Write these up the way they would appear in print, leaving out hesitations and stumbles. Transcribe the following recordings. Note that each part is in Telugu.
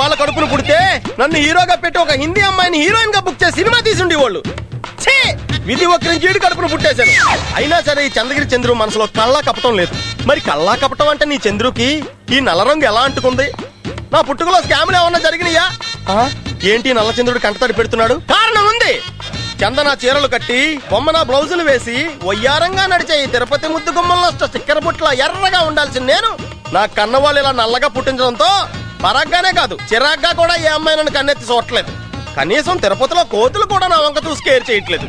వాళ్ళ కడుపును పుడితే నన్ను హీరోగా పెట్టి ఒక హిందీ అమ్మాయిని హీరోయిన్ గా బుక్ చేసి సినిమా తీసుండి వాళ్ళు. విధి ఒక్కరించి ఈడు కడుపును పుట్టేశాను. అయినా సరే ఈ చంద్రగిరి చంద్రు మనసులో కళ్ళా కపటం లేదు. మరి కళ్ళా కపటం అంటే నీ చంద్రుకి ఈ నల్ల రంగు ఎలా అంటుకుంది? నా పుట్టుకలో స్కాములు ఏమన్నా జరిగినాయా? ఏంటి నల్ల చంద్రుడు కంటతడి పెడుతున్నాడు? కారణం ఉంది. చందన చీరలు కట్టి బొమ్మన బ్లౌజులు వేసి వయ్యారంగా నడిచే ఈ తిరుపతి ముద్దు గుమ్మల్లో స్టిక్కర్ బుట్ల ఎర్రగా ఉండాల్సింది నేను నా కన్నవాళ్ళు ఇలా నల్లగా పుట్టించడంతో పరగ్గానే కాదు చిరాగ్గా కూడా ఏ అమ్మాయి నన్ను కన్నెత్తి చూడట్లేదు. కనీసం తిరుపతిలో కోతులు కూడా నా వంక చూసి కేర్ చేయట్లేదు.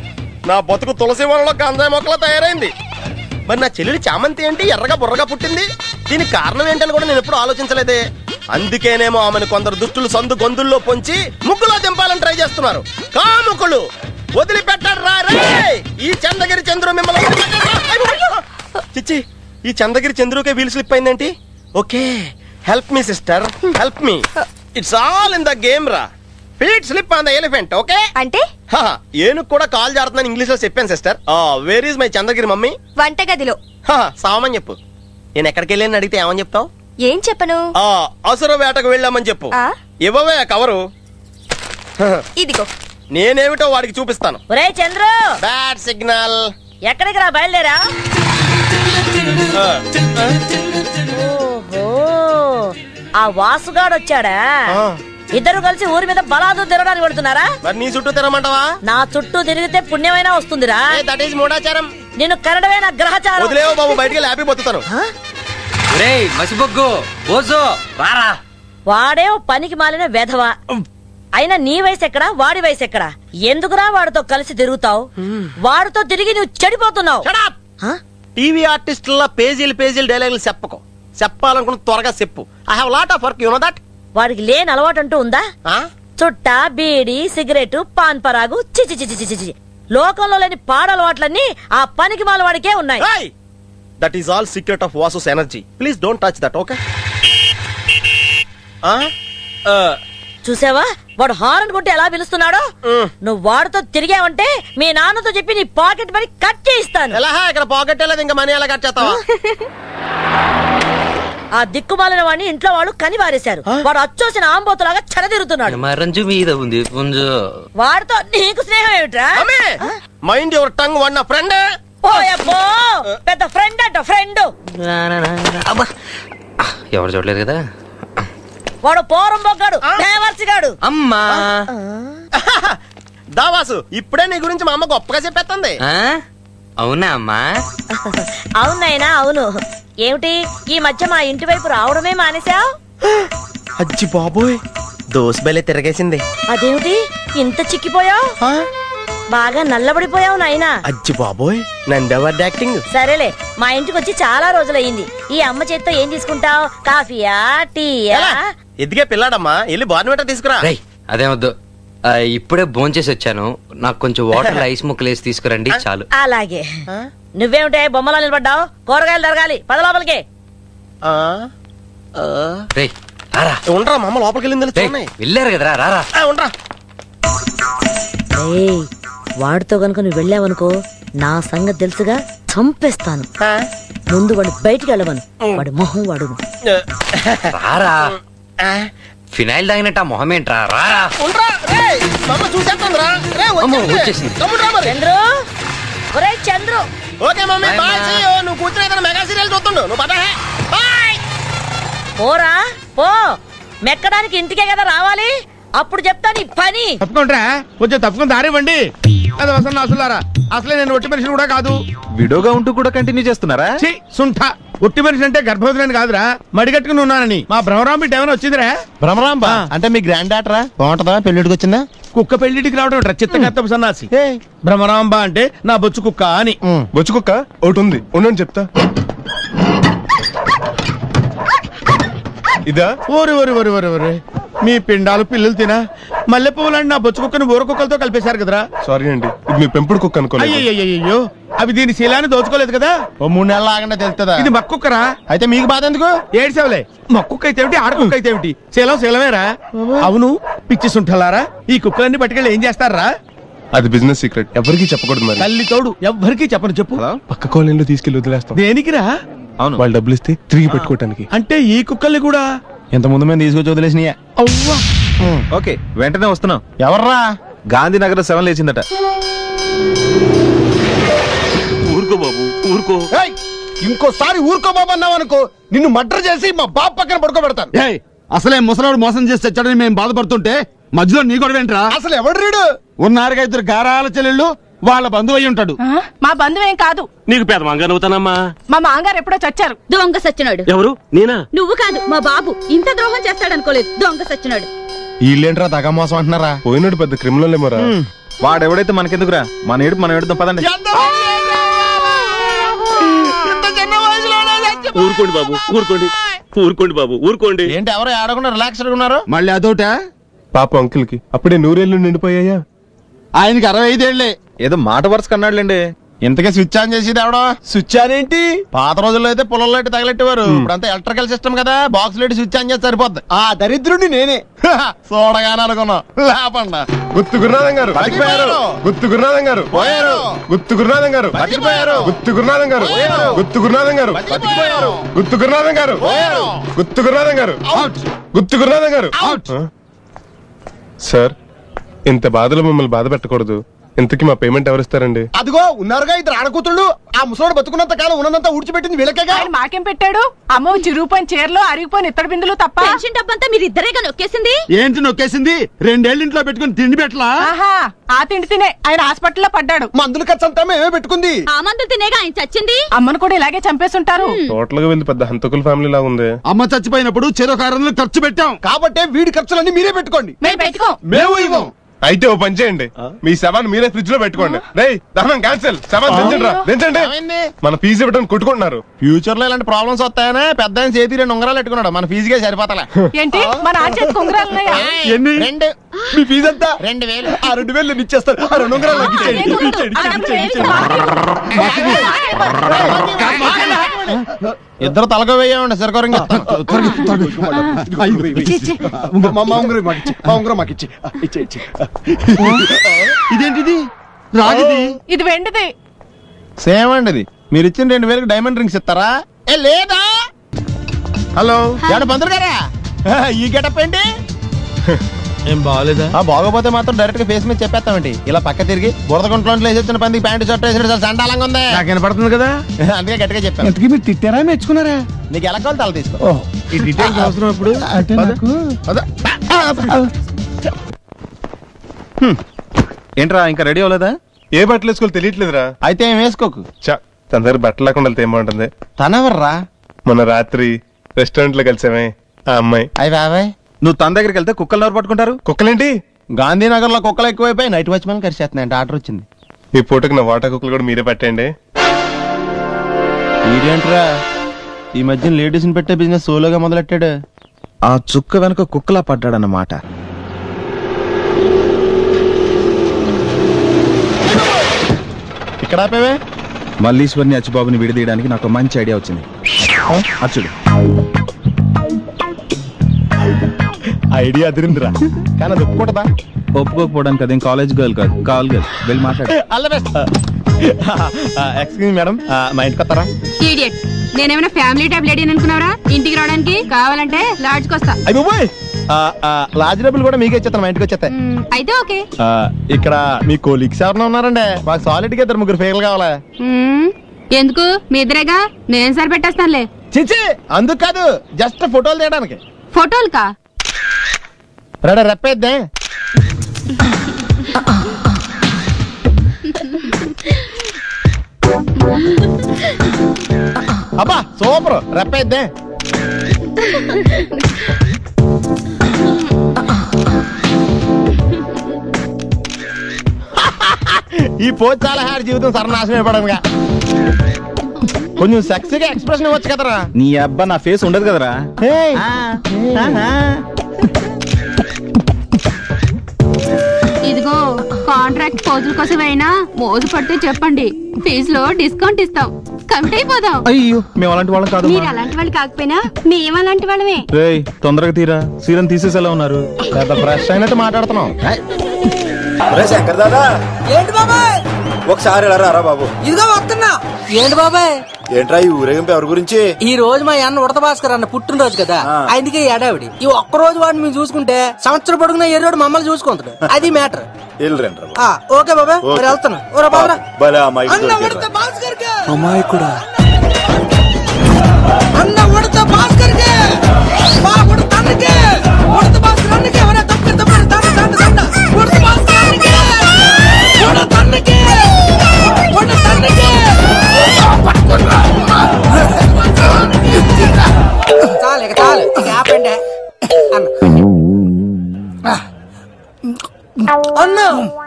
నా బతుకు తులసి వనంలో గంజాయి మొక్కలా తయారైంది. మరి నా చెల్లెలి చామంతి ఏంటి ఎర్రగా బుర్రగా పుట్టింది? దీనికి కారణం ఏంటని కూడా నేను ఎప్పుడు ఆలోచించలేదే. అందుకేనేమో ఆమెను కొందరు దుష్టులు సందు గొంతుల్లో పొంచి ముగ్గులో దింపాలని ట్రై చేస్తున్నారు. కాముకులు వదిలిపెట్టారా ఈ చంద్రగిరి చంద్రు మిమ్మల్ని. చిచ్చి, ఈ చంద్రగిరి చంద్రుకే వీల్ స్లిప్ అయిందేంటి? Okay, help me sister, help me. It's all in the game రా. Feet slip on the elephant. Okay అంటే ఏనుగు కూడా కాల్ జారుతుందని ఇంగ్లీష్ లో చెప్పాను సిస్టర్. Where is my Chandragiri mummy? వంటగదిలో. సామని చెప్పు. నేను ఎక్కడికి వెళ్ళాను అడిగితే ఏమని చెప్తావు? ఏం చెప్పను? అసుర వేటకు వెళ్ళామని చెప్పు. ఇవ్వవే కవరు. ఇదిగో. నేనేమిటో వాడికి చూపిస్తాను. ఒరే చంద్రు, బ్యాడ్ సిగ్నల్. ఎక్కడికి రా బయలుదేరా? ఓహో, ఆ వాసుగాడు వచ్చాడా? ఇద్దరు కలిసి ఊరి మీద బలాదు తిరగడానికి పెడుతున్నారా? మరి నీ చుట్టూ తిరగమంటావా? నా చుట్టూ తిరిగితే పుణ్యమైనా వస్తుందిరా. దట్ ఈస్ మూఢాచారం. నేను కరడమే నా గ్రహచారం. వదిలేవో బాబు, బయటికి హ్యాపీ పోతాను. వాడే పనికి మాలిన వెధవా. అయినా నీ వయసు ఎక్కడా, వాడి వయసు ఎక్కడా? ఎందుకురా వాడితో కలిసి తిరుగుతావు? వాడితో తిరిగి నువ్వు చెడిపోతున్నావు. టీవీ ఆర్టిస్టుల పేజీలు పేజీలు డైలాగులు చెప్పకు. చెప్పాలనుకున్న త్వరగా చెప్పు. I have lot of work, you know that. వాడికి లేని అలవాటు అంటూ ఉందా? చుట్ట, బీడి, సిగరెట్, పాన్ పరాగు, చిచి చిచి చిచి చిచి. లోకంలో లేని పాడలవాట్లన్నీ ఆ పనికి మాల వాడికే ఉన్నాయి. That is all secret of Vasu's energy. Please don't touch that. Okay? చూసావా వాడు హారన్ కొట్టి ఎలా పిలుస్తున్నాడో? నువ్వు వాడితో తిరిగావంటే మీ నాన్నతో చెప్పి నీ పాకెట్ మనీ కట్ చేయిస్తాను. ఎలా? ఇక్కడ పాకెట్ లేదు, ఇంకా మనీ ఎలా కట్ చేస్తావా? ఆ దిక్కుమాలిన వాడిని ఇంట్లో వాళ్ళు కని వారేశారు. వాడు అచ్చోసిన ఆంబోతులాగా చెడదిరుతున్నాడు. వాడితో నీకు స్నేహం ఏమిట్రా? Mind your tongue. One friend. ఓయబ్బో, పెద్ద ఫ్రెండ్ అంట ఫ్రెండ్. ఎవరు చూడలేదు కదా. వాడు పోరం బొగ్గాడు, దేవర్సిగాడు. అమ్మా దావాసు, ఇప్పుడే నీ గురించి మా అమ్మ గొప్పగా చెప్పేస్తుంది. అవునా అమ్మా? అవునైనా అవును. ఏమిటి ఈ మధ్య మా ఇంటి వైపు రావడమే మానేశావు? అజ్జి బాబోయ్, దోస్ బెలే తిరగేసింది. అదేమిటి ఇంత చిక్కిపోయావు? బాగా నల్లబడిపోయావు నాయనా. అజ్జి బాబోయ్, నందెవర్ యాక్టింగ్. సరేలే, మా ఇంటికి వచ్చి చాలా రోజులయ్యింది. ఈ అమ్మ చేత్తో ఏం తీసుకుంటావు? కాఫీయా, టీయా? ఎదిగే పిల్లాడమ్మా, వెళ్ళి బార్నవేటర్ తీసుకురా. అదే వద్దు, ఇప్పుడే భోంచేసి వచ్చాను. నాకు కొంచెం వాటర్ ఐస్ ముక్కలు వేసి తీసుకురండి చాలు. అలాగే. నువ్వేమిటే బొమ్మలా నిలబడ్డావు? కూరగాయలు తరగాలి, పద లోపలికి. ఉండరా, మా అమ్మ లోపలికి వెళ్ళింది. వెళ్ళారు కదరా, రారా. ఉండరా. వాడితో గనుక నువ్వు వెళ్ళావనుకో నా సంగతి తెలుసుగా, చంపేస్తాను. ముందు వాడు బయటికి వెళ్ళవను. వాడి మొహం వాడు. రారా. ఫినాయిల్ తాగినట్టు ఆ మొహం ఏంట్రా? రారా. చంద్రు, ఒరే Chandru. Okay mummy, bye. See you. నువ్వు కూర్చుని మెగా సీరియల్ చూస్తుండు. నువ్వు పద. బాయ్. పోరా పో. మెక్కడానికి ఇంటికే కదా రావాలి. అప్పుడు చెప్తా నీ పని. తప్పుకుంటా, కొంచెం తప్పుకుని దారివ్వండి. అది అసలు అసలారా, అసలే నేను ఒట్టి మనిషిని కూడా కాదు. విడోగా ఉంటూ కూడా కంటిన్యూ చేస్తున్నారా? సుంఠ, ఒట్టి మనిషి అంటే గర్భవతిని కాదురా, మడిగట్టుకుని ఉన్నానని. మా భ్రమరాంబ ఏమైనా వచ్చిందిరా? భ్రమరాంబ అంటే మీ గ్రాండ్ డాటరా? బాగుంటదా? పెళ్లిడికి వచ్చిందా? కుక్క పెళ్లిటికి రావడం చిత్తగత్తపు సన్నాసి. భ్రమరాంబ అంటే నా బొచ్చు కుక్క అని. బొచ్చు కుక్క ఒకటి ఉంది, ఉండని చెప్తా. ఇదా? ఓరి ఓరి ఓరి ఓరి ఓరి, మీ పిండాలు పిల్లలు తినా మల్లె పువ్వులాంటి నా బొచ్చు కుక్కను ఊర కుక్కలతో కలిపేశారు కదరా. సారీ అండి, ఇది మీ పెంపుడు కుక్క అనుకోలేదు. అయ్యో, అవి దీని శీలాన్ని దోచుకోలేదు కదా. ఓ 3 నెలలు ఆగండి తెలుస్తుందా? ఇది మక్కుక్కరా? అయితే మీకు బాధ ఎందుకు? ఏడ్చేవలే. మక్కుక్క అయితే ఏమిటి, ఆడకుక్క అయితే ఏమిటి? శీలమేరా. అవును పిచ్చి సుంఠలారా, ఈ కుక్కలన్నీ పట్టుకెళ్ళి ఏం చేస్తారా? అది బిజినెస్ సీక్రెట్, ఎవరికి చెప్పకూడదు. మరి తల్లి తోడు ఎవ్వరికి చెప్పను. చెప్పు. పక్క కాలనీలో తీసుకెళ్లి వదిలేస్తాం. దేనికిరా? అవును, వాళ్ళు డబ్బులు ఇస్తే తిరిగి పెట్టుకోవటానికి. అంటే ఈ కుక్కల్ని కూడా? ఇంత ముందు మేము తీసుకొచ్చి వదిలేసినాయా. ఓకే వెంటనే వస్తున్నాం. ఎవర్రా? గాంధీనగర్ 7 లేచిందట. ఊరుకో బాబు ఊరుకో. ఇంకోసారి ఊరుకో బాబు అన్నావు అనుకో నిన్ను మర్డర్ చేసి మా బాబు పక్కన పడుకోబెడతాను. అసలే ముసలాడు మోసం చేసి తెచ్చాడని మేము బాధపడుతుంటే మధ్యలో నీ కూడా వెంట్రా? అసలు ఎవడు రీడు? ఉన్నారుగా 2 గారాల చెల్లెళ్ళు, వాళ్ళ బంధువు అయి ఉంటాడు. మా బంధువేం కాదు. నీకు పెద్ద మంగానవుతానమ్మా. మా మాంగారు ఎప్పుడో చచ్చారు. దొంగ సచ్చినాడు. ఎవరు? నేనా? నువ్వు కాదు, మా బాబు. ఇంత ద్రోహం చేస్తాడనుకోలేదు. దొంగ సచ్చినాడు. వీళ్ళేంట్రా తగ మోసం అంటున్నారా? పోయినాడు పెద్ద క్రిమినల్ ఏమోరా. వాడెవడైతే మనకెందుకురా, మన ఏడుపు మనం ఏడుతాం పదండి. ఊరుకోండి బాబు ఊరుకోండి. ఊరుకోండి బాబు ఊరుకోండి. ఏంటి ఎవరు ఆడకుండా రిలాక్స్ ఉన్నారు? మళ్ళీ అదోట. పాప అంకుల్ కి అప్పుడే 100 ఏళ్ళు నిండిపోయాయా? ఆయనకి 65 ఏళ్లే. ఏదో మాట వరుస కన్నాడులేండి. ఇంతకే స్విచ్ ఆన్ చేసేది ఎవడో? స్విచ్ ఆన్ ఏంటి? పాత రోజుల్లో అయితే పొలంలో అయితే తగలెట్టేవారు. ఇప్పుడంతా ఎలక్ట్రికల్ సిస్టమ్ కదా, బాక్స్ లైట్ స్విచ్ ఆన్ చేస్తే సరిపోద్ది. ఆ దరిద్రుడిని నేనే చూడగానే అనుకున్నాం. లేపండి. గుత్తు గురునాథం గారు బతికిపోయారు. గుత్తు గురునాథం గారు పోయారు. గుత్తు గురునాథం గారు బతికిపోయారు. గుత్తు గురునాథం గారు గుత్తు గురునాథం గారు బతికిపోయారు. గుత్తు గురునాథం గారు గుత్తు గురునాథం గారు గుత్తు గురునాథం గారు. సార్ ఇంత బాధలో మిమ్మల్ని బాధ పెట్టకూడదు. ఇంతకీ మా పేమెంట్ ఎవరిస్తారండి? అదిగో ఉన్నారుగా 2 ఆడకూతుళ్ళు. ఆ ముసలోడు బతుకున్నంత కాలం ఉన్నదంతా ఊడ్చిపెట్టింది వీళ్ళకేగా. ఆయన మాకేం పెట్టాడు? అమ్మో చిరుగుపోయిన చీరలో అరిగిపోయిన ఇత్తడి బిందులు తప్ప. పెన్షన్ డబ్బంతా మీరు ఇద్దరేగా నొక్కేసింది. ఏంటి నొక్కేసింది? 2 ఏళ్ళు ఇంట్లో పెట్టుకుని తిండి పెట్టలా? ఆహా, ఆ తిండి తినే ఆయన హాస్పిటల్లో పడ్డాడు. మందులు ఖర్చు అంతా మేమే పెట్టుకుంది. ఆ మందులు తినేగా ఆయన చచ్చింది. అమ్మను కూడా ఇలాగే చంపేస్తుంటారు. టోటల్ గా వెళ్ళి పెద్ద హంతకుల ఫ్యామిలీ లాగా ఉంది. అమ్మ చచ్చిపోయినప్పుడు చెరొక 600 ఖర్చు పెట్టాం. కాబట్టి వీడి ఖర్చులన్నీ మీరే పెట్టుకోండి. మేము పెట్టుకోం. మేము ఇవ్వం. అయితే ఓ పని చేయండి, మీ శవాన్ని మీరే ఫ్రిడ్జ్ లో పెట్టుకోండి. రేయ్ దహనం క్యాన్సిల్. శవాన్ని దించండి రా, దించండి. మన ఫీజు ఇవ్వడానికి కొట్టుకుంటున్నారు. ఫ్యూచర్ లో ఇలాంటి ప్రాబ్లమ్స్ వస్తాయనే పెద్ద ఆయన చేతి 2 ఉంగరాలు పెట్టుకున్నాడు. మన ఫీజుగా సరిపోతలే. ఏంటి మన ఆచేతి కుంగరాలున్నాయా? ఎన్ని? 2. మీ ఫీజు ఎంత? 2000. ఆ 2000 నేను ఇచ్చేస్తాను. ఆ 2 ఉంగరాలు నాకు ఇచ్చేయండి. ఇద్దరు తలగా వేయండి సరికోరంగా. ఇదేంటిది? రాగిది. ఇది వెండిది. సేమ్ అండి ఇది. మీరు ఇచ్చిన 2000 డైమండ్ రింగ్స్ ఇస్తారా? లేదా? హలో ఏమండి పంతులు గారా, ఈ గెటప్ ఏంటి? ఏం బాగాలేదా? బాగోపోతే మాత్రం డైరెక్ట్ గా ఫేస్ మీద చెప్పేస్తామండి. ఇలా పక్క తిరిగి బురద గుంట్లో వేసిన పందికి ప్యాంటు షర్ట్ వేసిన చాలా సండాలంగా ఉంది. నాకు వినపడుతుంది కదా, అందుకే గట్టిగా చెప్పాను. ఎందుకు మీరు తిట్టారా మెచ్చుకున్నారా? నీకు ఎలా కావాలి తల తీసుకో. ఈ డీటెయిల్స్ అవసరం ఇప్పుడు. ఏంట్రా ఇంకా రెడీ అవ్వలేదా? ఏ బట్టలు వేసుకోవాలి తెలియట్లేదురా. అయితే ఏం వేసుకోకు. తన దగ్గర బట్టలు లేకుండా వెళ్తే ఏం బాగుంటుంది? తనెవర్రా? మొన్న రాత్రి రెస్టారెంట్ లో కలిసామే ఆ అమ్మాయి. అయ్యి బాబాయ్, నువ్వు తన దగ్గరికి వెళ్తే కుక్కలు ఎవరు పట్టుకుంటారు? కుక్కలేంటి? గాంధీనగర్ లో కుక్కలు ఎక్కువైపోయి నైట్ వాచ్మెన్ కరిచేస్తున్నాయంటే ఆర్డర్ వచ్చింది. ఈ పూటకు నా వాటా కుక్కలు కూడా మీరే పెట్టండి. ఇదేంట్రా ఈ మధ్య లేడీస్ ని పెట్టే బిజినెస్ సోలోగా మొదలెట్టాడు. ఆ చుక్క వెనక కుక్కలా పడ్డాడన్నమాట. ఇక్కడ ఆపేవే? మల్లీశ్వరిని అచ్చుబాబుని విడదీయడానికి నాకు మంచి ఐడియా వచ్చింది. అచ్చుడు ఐడియా అదిరిందిరా, కానీ అది ఒప్పుకుంటదా? ఒప్పుకోకపోవడానికి అదేం కాలేజ్ గర్ల్ కాదు, కాల్ గర్ల్. వెళ్ళి మాట్లాడు. All the best. Excuse madam, మా ఇంటికి వస్తారా? ఇడియట్, నేనేమైనా ఫ్యామిలీ టైప్ లేడీ అనుకున్నారా? ఇంటికి రావడానికి కావాలంటే లాడ్జ్కి వస్తా. అయ్యో లాడ్జ్ డబ్బులు కూడా మీకే ఇచ్చేస్తాను, మా ఇంటికి వచ్చేస్తాయి. అయితే ఓకే. ఇక్కడ మీ కోలీగ్స్ ఎవరైనా ఉన్నారండి? మాకు సాలిడ్ గా 2-3 ఫేర్లు కావాలా? ఎందుకు? మీ ఇద్దరేగా, నేను సరిపెట్టేస్తానులే. చిచి అందుకు కాదు, జస్ట్ ఫోటోలు తీయడానికి. ఫోటోలుకా? రెడీ రెప్పేద్దే. అబ్బా సూపర్, రెప్పేద్దే. ఈ పోజ్ చాలా హ్యాడ్ జీవితం సర్వనాశనం అయిపోవడంగా. కొంచెం సెక్సీగా ఎక్స్ప్రెషన్ ఇవ్వచ్చు కదరా. నీ అబ్బా నా ఫేస్ ఉండదు కదరా. ఇదిగో కాంట్రాక్ట్ పోజుల కోసం అయినా మోజు పడితే చెప్పండి, ఫీజులో డిస్కౌంట్ ఇస్తాం. కమిట్ అయిపోదాం. అయ్యో మేము అలాంటి వాళ్ళం కాదు. మీరు అలాంటి వాళ్ళు కాకపోయినా మేము అలాంటి వాళ్ళమే. రేయ్ తొందరగా తీరా, సీరం తీసేసేలా ఉన్నారు. పెద్ద ఫ్రెష్ అయినట్టు మాట్లాడుతున్నాం. శంకర్ దాదా, ఏంటి బాబాయ్? ఒకసారి రా బాబు. ఇదిగో వస్తున్నా. ఏంటి బాబాయ్? ఏంట్రా ఈ ఊరేగింపు ఎవరి గురించి? ఈ రోజు మా అన్న ఉడత భాస్కర్ అన్న పుట్టినరోజు కదా, అందుకే ఏడావిడి. ఈ ఒక్క రోజు వాడిని మేము చూసుకుంటే సంవత్సరం పొడుగున ఏరోడు మమ్మల్ని చూసుకుంటాడు. అది మ్యాటర్. ఓకే బాబాయ్, మరి వెళ్తాను. అమ్మాయి కూడా అన్న ఉడత భాస్కర్ ఉడత భాస్కర్ అన్నకే చాలు చాలు ఆపండి అన్న.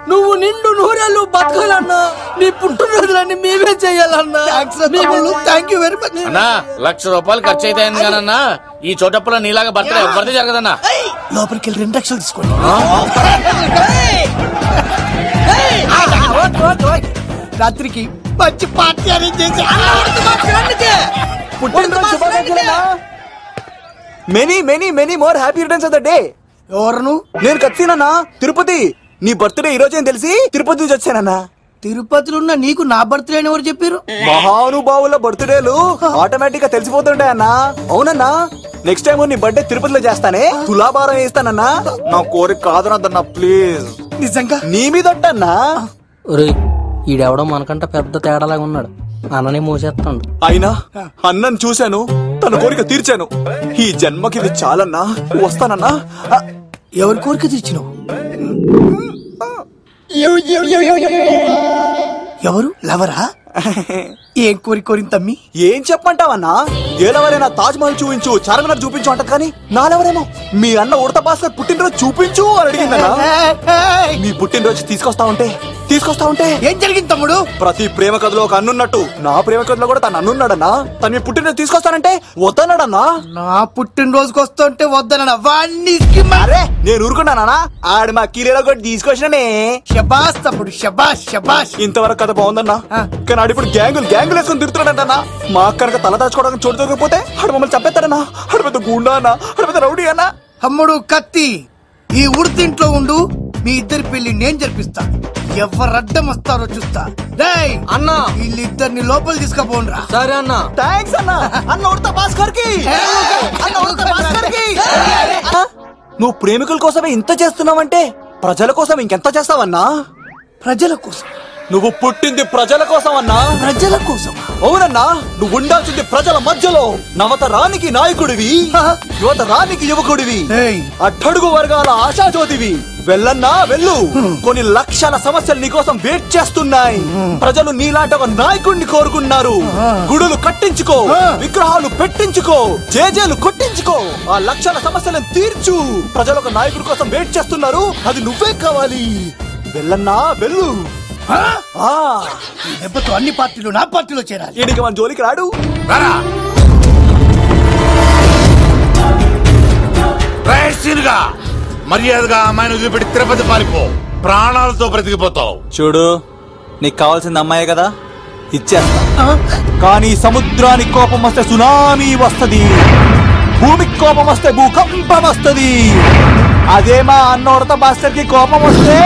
నువ్వు నిండు నూరేళ్ళు బతకాలన్నా, నీ పుట్టినరోజులన్నీ మేమే చెయ్యాలన్నా. థ్యాంక్ యూ వెరీ మచ్ అన్నా. 1,00,000 రూపాయలు ఖర్చు అయితే అయింది కానన్నా, ఈ చోటప్పులో నీలాగా బర్త్డే ఎవరిది జరగదన్నా. లోపలికి వెళ్ళి 2 లక్షలు తీసుకోండి. రాత్రికి మంచి పార్టీ అరేంజ్ చేసి many many many more happy returns of the day. ఎవరు? నేను కత్తినన్నా, తిరుపతి. నీ బర్త్డే ఈ రోజే తెలిసి తిరుపతి నుంచి వచ్చానన్నా. తిరుపతిలో ఉన్న నీకు నా బర్త్డే అని ఎవరు చెప్పారు? మహానుభావుల బర్త్డేలు ఆటోమేటిక్ గా తెలిసిపోతుంటాయన్నా. అవునన్నా, నెక్స్ట్ టైం నీ బర్త్డే తిరుపతిలో చేస్తానే, తులాభారం వేస్తానన్నా. నా కోరిక కాదనద్దన్నా ప్లీజ్. నిజంగా నీ మీద అన్నా. ఈడెవడో మనకంట పెద్ద తేడాలాగా ఉన్నాడు. అన్ననే మోసేస్తాడు. అయినా అన్నను చూశాను, తన కోరిక తీర్చాను. ఈ జన్మకి ఇది చాలన్నా, వస్తానన్నా. ఎవరి కోరిక తీర్చినావు? ఎవరు? లవరా? ఏం కోరికోరింది తమ్మి? ఏం చెప్పంటావన్నా? ఏలవరైనా తాజ్ మహల్ చూపించు, చార్మినార్ చూపించు అంట, కానీ నాలెవరేమో మీ అన్న ఉడత భాస్కర్ పుట్టినరోజు చూపించు అని అడిగిందన్నా. మీ పుట్టినరోజు తీసుకొస్తా ఉంటే ఏం జరిగింది తమ్ముడు? ప్రతి ప్రేమ కథలో ఒక అన్నున్నట్టు నా ప్రేమ కథలో కూడా తను అన్నున్నాడన్నా. తను మీ పుట్టినరోజు తీసుకొస్తానంటే వద్దన్నాడన్నా. నా పుట్టినరోజుకి వస్తుంటే వద్దన్నా. వాణ్ణి నేను ఊరుకున్నానా? ఆడు మా కీలేలో కూడా తీసుకొచ్చిననే. షబాష్ తమ్ముడు, షబాష్ షబాష్. ఇంతవరకు కథ బాగుందన్నా, కానీ ఆడు ఇప్పుడు గ్యాంగులు వేసుకొని తిరుగుతున్నాడన్నా. మా అక్కనక తల దాచుకోవడానికి చోటు దొరికిపోతే ఆడు మమ్మల్ని చంపేస్తాడన్నా. ఆడు పెద్ద గుండా అన్నా, ఆడు పెద్ద రౌడీ అన్నా. తమ్ముడు కత్తి, ఈ ఉడితింట్లో ఉండు. మీ ఇద్దరి పెళ్లి నేను జరిపిస్తా. ఎవరు అడ్డం వస్తారో చూస్తా. అన్నా వీళ్ళిద్దరిని లోపల తీసుకుపోండ్రా. సరే అన్న. థ్యాంక్స్ అన్న. అన్న ఉడత భాస్కర్ కి, నువ్వు ప్రేమికుల కోసమే ఇంత చేస్తున్నావంటే ప్రజల కోసం ఇంకెంత చేస్తావన్నా? ప్రజల కోసం? నువ్వు పుట్టింది ప్రజల కోసం అన్నా. ప్రజల కోసం? అవునన్నా, నువ్వు ఉండాల్సింది ప్రజల మధ్యలో. నవతరానికి నాయకుడివి, యువతరానికి యువకుడివి, అట్టడుగు వర్గాల ఆశాజ్యోతివి. వెళ్ళన్నా వెళ్ళు. కొన్ని లక్షల సమస్యలు నీకోసం వెయిట్ చేస్తున్నాయి. ప్రజలు నీలాంటి ఒక నాయకుడిని కోరుకున్నారు. గుడులు కట్టించుకో, విగ్రహాలు పెట్టించుకో, జేజేలు కొట్టించుకో. ఆ లక్షల సమస్యలను తీర్చు. ప్రజలు ఒక నాయకుడి కోసం వెయిట్ చేస్తున్నారు. అది నువ్వే కావాలి. వెళ్ళన్నా వెళ్ళు. దెబ్బతో అన్ని పార్టీలు నా పార్టీలో చేరాలి. ఈడికి మన జోలికి రాడు. మర్యాదగా అమ్మాయిని వదిలిపెట్టి తిరుపతి పారిపో. ప్రాణాలతో బ్రతికిపోతావు. చూడు, నీకు కావాల్సింది అమ్మాయే కదా, ఇచ్చేస్తా. కానీ సముద్రానికి కోపం వస్తే సునామీ వస్తది, భూమికి కోపం వస్తే భూకంపం వస్తది. అదే మా అన్న ఉడత భాస్కర్ కి కోపం వస్తే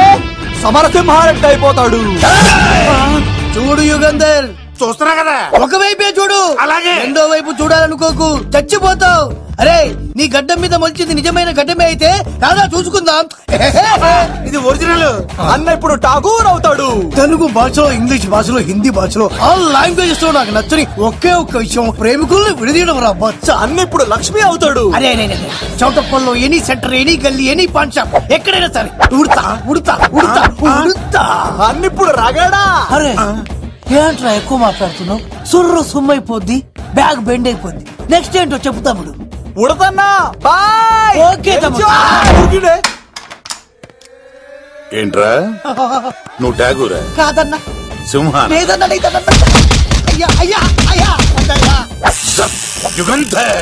సమరసింహారెడ్డి అయిపోతాడు. చూడు యుగంధర్, చూస్తున్నా కదా, ఒకవైపే చూడు. అలాగే రెండో వైపు చూడాలనుకోకు, చచ్చిపోతావు. అరే, నీ గడ్డం మీద మొలిచింది నిజమైన గడ్డమే అయితే రాదా చూసుకుందాం. ఇది ఒరిజినల్. అన్న ఇప్పుడు ఠాగూర్ అవుతాడు. తెలుగు భాషలో, ఇంగ్లీష్ భాషలో, హిందీ భాషలో, ఆల్ లాంగ్వేజెస్ లో నాకు నచ్చని ఒకే ఒక్క విషయం, ప్రేమికుల్ని విడదీయడం రా బచ్చ. అన్న ఇప్పుడు లక్ష్మి అవుతాడు. అరే చౌటప్పల్లో ఎనీ సెంటర్, ఎనీ గల్లీ, ఎనీ పాన్ షాప్, ఎక్కడైనా సరే ఉడతా ఉడతా ఉడతా ఉడతా. అన్న ఇప్పుడు రగడా. అరే ఏంట్రా ఎక్కువ మాట్లాడుతున్నావు? సుర్రు సుమ్మైపోద్ది, బ్యాగ్ బెండ్ అయిపోద్ది. నెక్స్ట్ ఏంటో చెప్పు తమ్ముడు. ఉడతన్నా బాయ్. ఓకే తమ్ముడు. ఏంట్రా నువ్వు ఠాగూరా? కాదన్నా, సింహా? లేదన్నా, లేదన్నా. అయ్యా అయ్యా అయ్యా అయ్యా. యుగంధర్,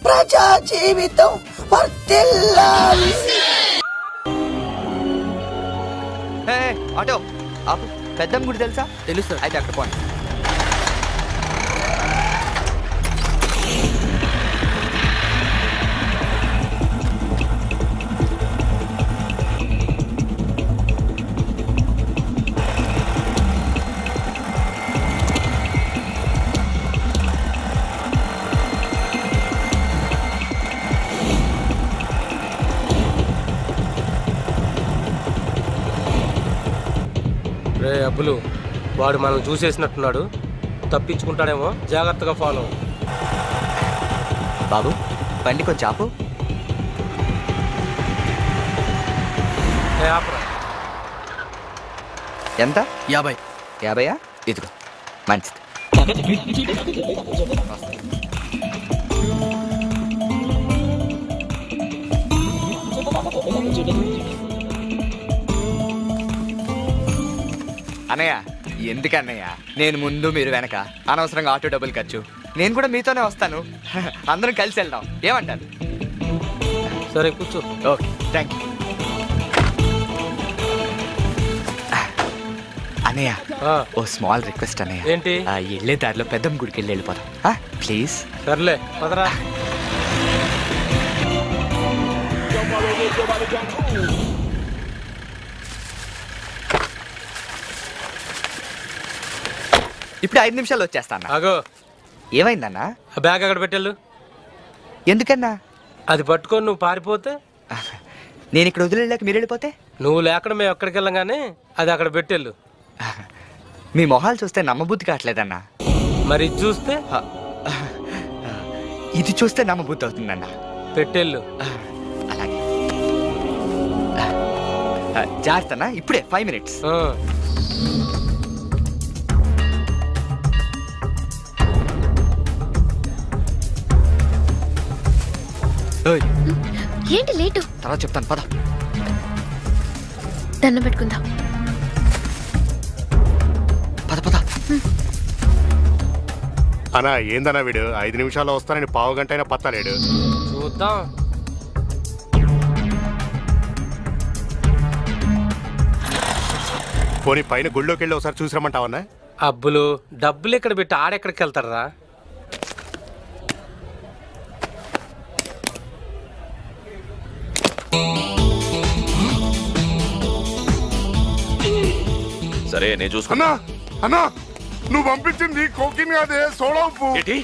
ప్రజా జీవితం వర్ధిల్లాలి. ఆటో ఆపు. పెద్దమ్మ గుడి తెలుసా? తెలుసు. అయితే అక్కడ పోండి. డబ్బులు వాడు మనల్ని చూసేసినట్టున్నాడు, తప్పించుకుంటాడేమో, జాగ్రత్తగా ఫాలో. బాబు బండి కొంచెం ఆపు. ఎంత? 50. 50? ఇదిగో మంచిది. అన్నయ్య ఎందుకన్నయ్య, నేను ముందు మీరు వెనక, అనవసరంగా ఆటో డబ్బులు ఖర్చు. నేను కూడా మీతోనే వస్తాను, అందరం కలిసి వెళ్దాం, ఏమంటారు? సరే కూర్చో. Okay thank you. అన్నయ్య ఓ స్మాల్ రిక్వెస్ట్ అన్నయ్య. ఏంటి? వెళ్ళే దారిలో పెద్దమ్మ గుడికి వెళ్ళిపోతాం ప్లీజ్. సర్లే పదరా. ఇప్పుడు 5 నిమిషాలు వచ్చేస్తాను. అగో ఏమైందన్నా? ఆ బ్యాగ్ అక్కడ పెట్టెళ్ళు. ఎందుకన్నా? అది పట్టుకొని నువ్వు పారిపోతే, నేను ఇక్కడ వదిలేక మీరు వెళ్ళిపోతే, నువ్వు లేకుండా మేము ఎక్కడికి వెళ్ళంగానే అది అక్కడ పెట్టెళ్ళు. మీ మొహాలు చూస్తే నమ్మబుద్ధి కావట్లేదన్నా. మరి ఇది చూస్తే? ఇది చూస్తే నమ్మబుద్ధి అవుతుందన్నా. పెట్టెళ్ళు. అలాగే జాగ్రత్తనా. ఇప్పుడే 5 minutes. ఏంటి లేటు? తర్వాత చెప్తాను పద. దండం పెట్టుకుందాం. పద పద. అన్నా ఏందన్నా వీడు 5 నిమిషాల్లో వస్తానని పావు గంట అయినా పత్తలేడు. చూద్దాం. పోనీ పైన గుళ్ళోకి వెళ్ళి ఒకసారి చూసిరమ్మంటావన్నా? అబ్బులు డబ్బులు ఇక్కడ పెట్టి ఆడెక్కడికి వెళ్తారా? సరే నేను చూసుకున్నా. అన్నా నువ్వు పంపించింది కోకిన్ కాదే, సోడా ఉప్పు. ఏంటి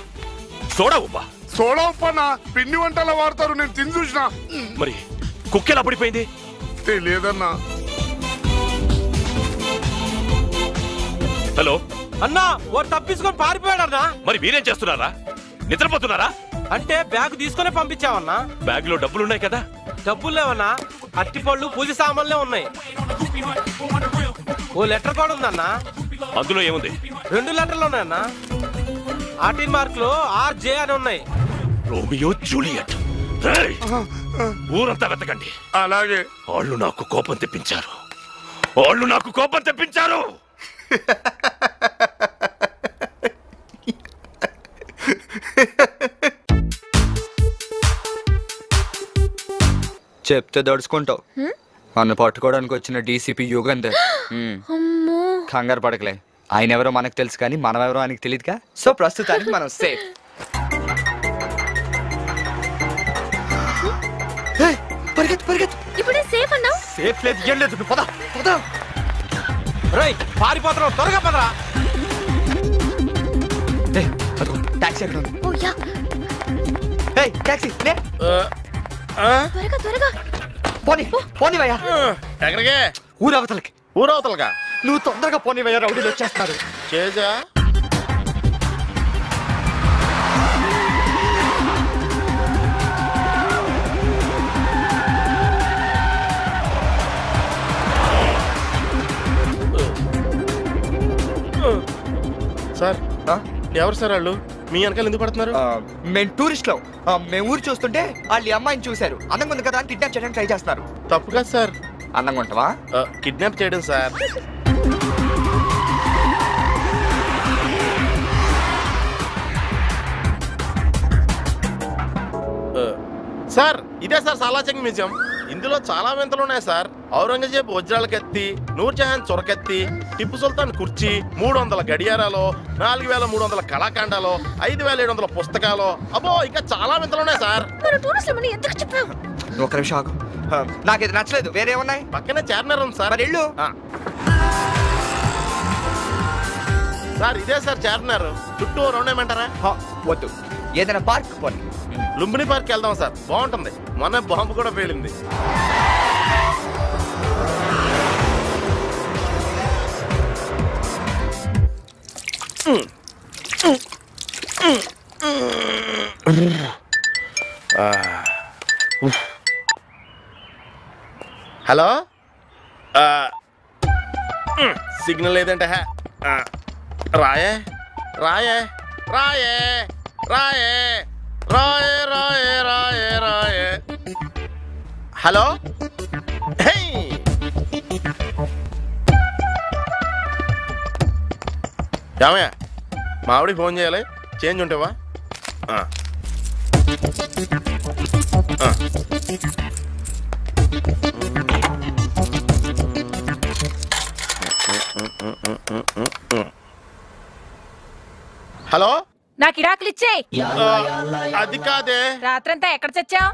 సోడా ఉప్పా? సోడా ఉప్పు అన్న పిండి వంటల్లో వాడతారు, నేను తిని చూసిన. మరి కుక్కెలా పడిపోయింది? తెలియదన్నా. హలో అన్నా, వాడు తప్పించుకొని పారిపోయాడన్నా. మరి మీరేం చేస్తున్నారా? నిద్రపోతున్నారా? అంటే బ్యాగ్ తీసుకునే పంపించావన్నా. బ్యాగ్ లో డబ్బులున్నాయి కదా? డబ్బులు లేవన్నా, అట్టిపళ్ళు పూజ సామాన్లే ఉన్నాయి. ఓ లెటర్ కూడా ఉందన్నా. అందులో ఏముంది? 2 లెటర్లు ఉన్నాయన్నా. ఆర్టిన్ మార్క్ లో RJ అని ఉన్నాయి. Romeo Juliet. ఊరంతా వెతకండి. అలాగే. వాళ్ళు నాకు కోపం తెప్పించారు, వాళ్ళు నాకు కోపం తెప్పించారు. చెప్తే దడుచుకుంటావు. నన్ను పట్టుకోవడానికి వచ్చిన DCP యుగంధర్. కంగారు పడకలే, ఆయన ఎవరో మనకు తెలుసు కానీ మనం ఎవరో ఆయనకి తెలియదుగా. సో ప్రస్తుతానికి మనం సేఫ్. పరిగెత్తు పరిగెత్తు. ఇప్పుడే సేఫ్ అన్నావు. సేఫ్ లేదు ఏం లేదు, పద పద. రేయ్ పారిపోతున్నావు, త్వరగా పదరా. టాక్సీ ఎక్కడ ఉంది? ఓ యా. ఏయ్ టాక్సీ లే. త్వరగా త్వరగా పోనీ పోనీవయ్యా. ఎక్కడికే? ఊరవతలకి. ఊరవతలగా? నువ్వు తొందరగా పోనీవయ్యా, రౌడీలు వచ్చేస్తారు. చేజా సార్. ఎవరు సార్ వాళ్ళు? మీ వెనకాల ఎందుకు పడుతున్నారు? మేము టూరిస్ట్ లో మేము ఊరు చూస్తుంటే వాళ్ళు అమ్మాయిని చూశారు, అందంగా ఉంది కదా అని కిడ్నాప్ చేయడానికి ట్రై చేస్తున్నారు. తప్పు కదా సార్. అందంగా ఉంటావా? కిడ్నాప్ చేయడం సార్. సార్ ఇదే సార్ సాలాచంగ్ మ్యూజియం. ఇందులో చాలా వింతలు ఉన్నాయి సార్. ఔరంగజేబు వజ్రాల కత్తి, నూర్జహాన్ చొరకత్తి, టిప్పు సుల్తాన్ కుర్చీ, 300 గడియారాలు, 4300 కళాఖండాలు, 5700 పుస్తకాలు. అబ్బో ఇంకా చాలా వింతలు ఉన్నాయి సార్. ఒక నిమిషం ఆగు, నాకు ఇది నచ్చలేదు. వేరే ఉన్నాయి? పక్కనే చార్మినార్ ఉంది సార్. వెళ్ళు. సార్ ఇదే సార్ చార్మినార్. చుట్టూ రౌండ్ ఏమంటారా? వద్దు, ఏదైనా పార్క్ పోనీ. లుంబిని పార్క్ వెళ్దాం సార్, బాగుంటుంది. మొన్న బాంబు కూడా పేలింది. హలో సిగ్నల్ లేదంటే రాయే రాయే రాయే రాయే రాయే రాయే రాయే రాయే. హలో ఏమయ్యా మావిడికి ఫోన్ చేయాలి, చేంజ్ ఉంటావా? హలో నాకు ఇడాకులు ఇచ్చేయ్. అది కాదే. రాత్రంతా ఎక్కడ చచ్చావు?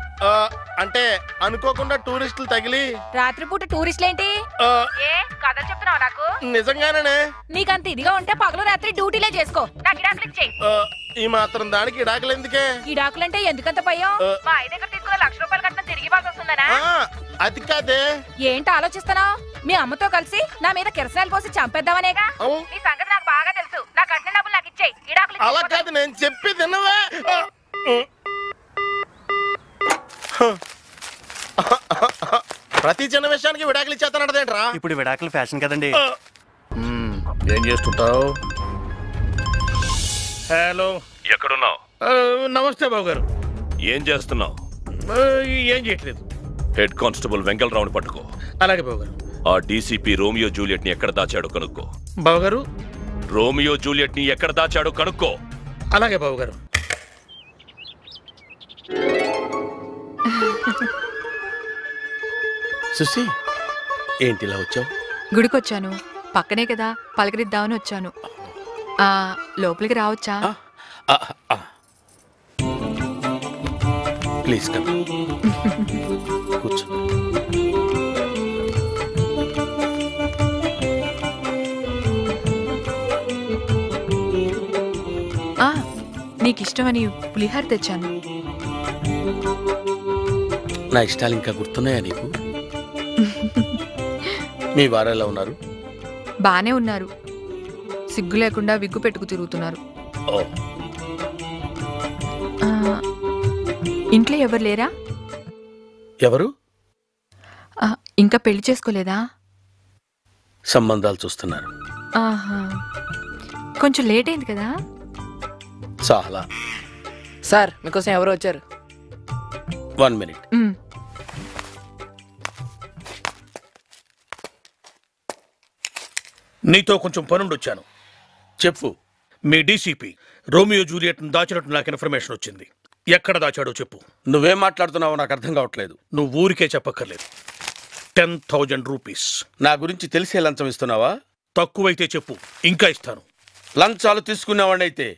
అంటే అనుకోకుండా టూరిస్టులు తగిలి. రాత్రిపూట టూరిస్టులేంటి? కథ చెప్తున్నావు నాకు? నిజంగానే. నీకంత ఇదిగా ఉంటే పగలు రాత్రి డ్యూటీలే చేసుకో. నాకు ఇడాకులు ఇచ్చేయ్. ఈ మాత్రం దానికి ఇడాకులు ఎందుకే? ఇడాకులంటే ఎందుకంత భయం? మా ఐదు దగ్గర తీసుకున్న ₹1,00,000 కట్నం తిరిగి ఇవ్వాల్సి వస్తుందనా? అది కాదే. ఏంటి ఆలోచిస్తున్నావు? మీ అమ్మతో కలిసి నా మీద కిరసనాలు పోసి చంపేద్దామనేగా? నీ సంగతి నాకు బాగా తెలుసు. నా కట్టిన డబ్బులు నాకు ఇచ్చేయ్. ఇడాకులు అలా కాదు, నేను చెప్పి తిన్నవే. ప్రతి చిన్న విషయానికి విడాకులు ఇచ్చేస్తానంటదేంట్రా? ఇప్పుడు విడాకులు ఫ్యాషన్ కదండి. ఏం చేస్తుంటావు? హలో, ఎక్కడున్నావు? నమస్తే బాబు గారు. ఏం చేస్తున్నావు? ఏం చేయట్లేదు. హెడ్ కానిస్టేబుల్ వెంకలరావుని పట్టుకో. అలాగే బాబు గారు. ఆ డీసీపీ రోమియో జూలియట్ ని ఎక్కడ దాచాడో కనుక్కో. బాబు గారు. రోమియో జూలియట్ ని ఎక్కడ దాచాడో కనుక్కో. అలాగే బాబు గారు. సుసి, ఏంటి ఇలా వచ్చావు? గుడికొచ్చాను. పక్కనే కదా, పలకరిద్దామని వచ్చాను. లోపలికి రావచ్చా? Please come. కూర్చో. నీకు ఇష్టమని పులిహార తెచ్చాను. నా ఇష్టాలు ఇంకా గుర్తున్నాయా నీకు? మీ వారు ఎలా ఉన్నారు? బానే ఉన్నారు. సిగ్గు లేకుండా విగ్గు పెట్టుకు తిరుగుతున్నారు. ఇంట్లో ఎవరు లేరా? ఎవరు? ఇంకా పెళ్లి చేసుకోలేదా? సంబంధాలు చూస్తున్నారు. కొంచెం లేట్ అయింది కదా. చాలా. సార్ మీకోసం ఎవరు వచ్చారు? 1 minute. నీతో కొంచెం పనుండి వచ్చాను. చెప్పు. మీ డీసీపీ రోమియో జూలియట్ దాచినట్టు నాకు ఇన్ఫర్మేషన్ వచ్చింది. ఎక్కడ దాచాడో చెప్పు. నువ్వేం మాట్లాడుతున్నావో నాకు అర్థం కావట్లేదు. నువ్వు ఊరికే చెప్పక్కర్లేదు. 10,000 రూపీస్. నా గురించి తెలిసే లంచం ఇస్తున్నావా? తక్కువైతే చెప్పు, ఇంకా ఇస్తాను. లంచాలు తీసుకునేవాడిని అయితే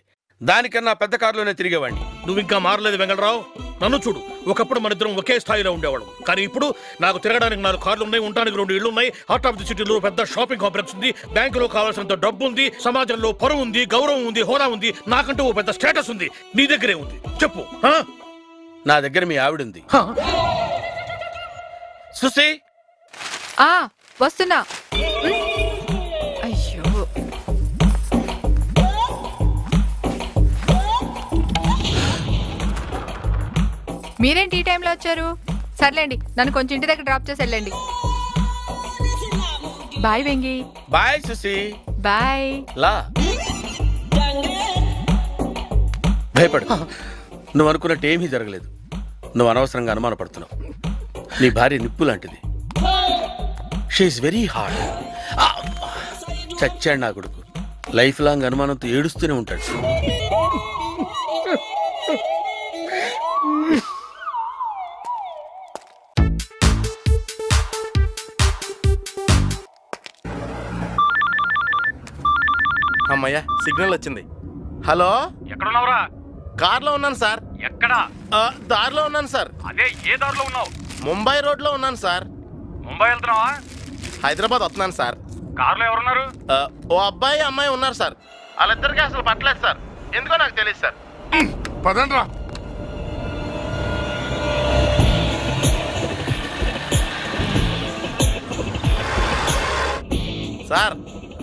దానికన్నా పెద్ద కారులోనే తిరిగేవాడిని. నువ్వు ఇంకా మారలేదు వెంకటరావు. నన్ను చూడు, ఒకప్పుడు మన ఇద్దరం ఒకే స్థాయిలో ఉండేవాళ్ళం. కానీ ఇప్పుడు నాకు తిరగడానికి 4 కార్లు ఉన్నాయి, ఉండడానికి 2 ఇళ్లు ఉన్నాయి, హార్ట్ ఆఫ్ ది సిటీలో పెద్ద షాపింగ్ కాంప్లెక్స్ ఉంది, బ్యాంకులో కావాల్సినంత డబ్బు ఉంది, సమాజంలో పరువు ఉంది, గౌరవం ఉంది, హోదా ఉంది, నాకంటూ ఓ పెద్ద స్టేటస్ ఉంది. నీ దగ్గరే ఉంది, చెప్పు. నా దగ్గర మీ ఆవిడుంది. సుసి, వస్తున్నా. అయ్యో, మీరేంటి ఈ టైంలో వచ్చారు? సర్లేండి, నన్ను కొంచెం ఇంటి దగ్గర డ్రాప్ చేసి వెళ్ళండి. Bye Vengi. Bye Susi. Bye. లా భయపడు. నువ్వు అనుకున్నట్టు ఏమీ జరగలేదు. నువ్వు అనవసరంగా అనుమానపడుతున్నావు. నీ భార్య నిప్పు లాంటిది. She is very hard. చచ్చాడు నా కొడుకు. లైఫ్ లాంగ్ అనుమానంతో ఏడుస్తూనే ఉంటాడు. అమ్మయ్యా, సిగ్నల్ వచ్చింది. హలో, ఎక్కడున్నావురా? కార్లో ఉన్నాను సార్. ఎక్కడా? దారిలో ఉన్నాను సార్. అదే, ఏ దారిలో ఉన్నావు? ముంబై రోడ్లో ఉన్నాను సార్. ముంబై వెళ్తున్నావా? హైదరాబాద్ వస్తున్నాను సార్. కార్లో ఎవరున్నారు? ఓ అబ్బాయి అమ్మాయి ఉన్నారు సార్. వాళ్ళిద్దరికి అసలు పట్టలేదు సార్. ఎందుకో నాకు తెలియదు సార్. పదండ్రా. సార్,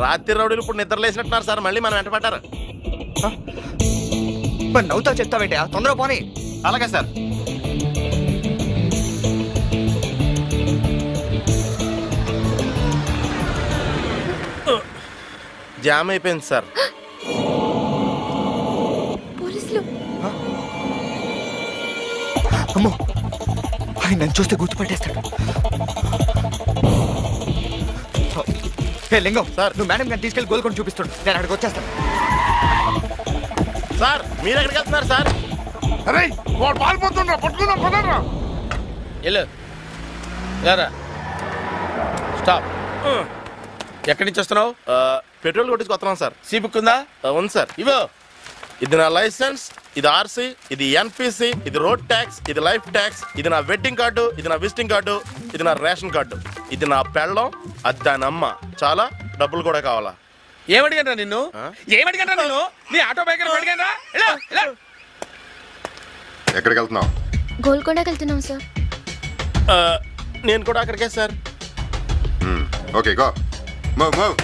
రాత్రి రౌడీలు ఇప్పుడు నిద్రలేసినట్టున్నారు సార్. మళ్ళీ మనం వెంట పడ్డారు. మరి నవ్వుతా చెప్తావేంటి తొందరగా పోనీ. అలాగే సార్. జామ్ అయిపోయింది సార్. పోలీసులు. అమ్మో ఆయన నన్ను చూస్తే గుర్తుపట్టేస్తాడు. లింగం సార్ నువ్వు మేడం గారిని తీసుకెళ్ళి గోల్కొండ చూపిస్తాడు. నేను అక్కడికి వచ్చేస్తాను. సార్ మీరు ఎక్కడికి వెళ్తున్నారు సార్? అరే వాడు పారిపోతుండ్రా, పట్టుకుందాం పదరా. వెళ్ళరా స్టాప్. ఎక్కడి నుంచి వస్తున్నావు? పెట్రోల్ కొట్టించుకొస్తున్నాం సార్. సీ బుక్ ఉందా? ఉంది సార్. ఇవో. ఇది నా లైసెన్స్, ఇది ఆర్సీ, ఇది ఎన్పిసి, ఇది రోడ్ ట్యాక్స్, ఇది లైఫ్ ట్యాక్స్, ఇది నా వెడ్డింగ్ కార్డు, ఇది నా విజిటింగ్ కార్డు, ఇది నా రేషన్ కార్డు, ఇది నా పెళ్ళం, అది దాని అమ్మ. చాలా డబ్బులు కూడా కావాలా? ఏమడిగాను నిన్ను? ఏమడిగాను నిన్ను? నీ ఆటో బైక్ అడిగాను. ఎక్కడికి వెళ్తున్నావు? గోల్కొండకి వెళ్తున్నాం సార్. నేను కూడా అక్కడికే sir. Okay go. Move move.